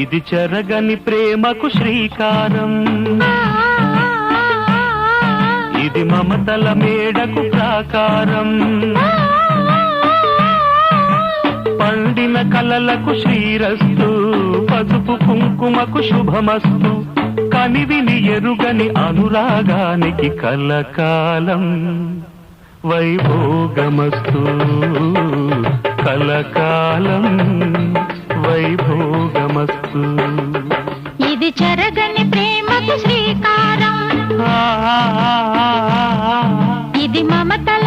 ఇది చెరగని ప్రేమకు శ్రీకారం, ఇది మమతల మేడకు ప్రాకారం, పండిన కలలకు శ్రీరస్తు, పసుపు కుంకుమకు శుభమస్తు, కనివిని ఎరుగని అనురాగానికి కలకాలం వైభోగమస్తు, కలకాలం వైభోగమస్తు. ఇది చెరగని ప్రేమకు శ్రీకారం, ఇది మమతల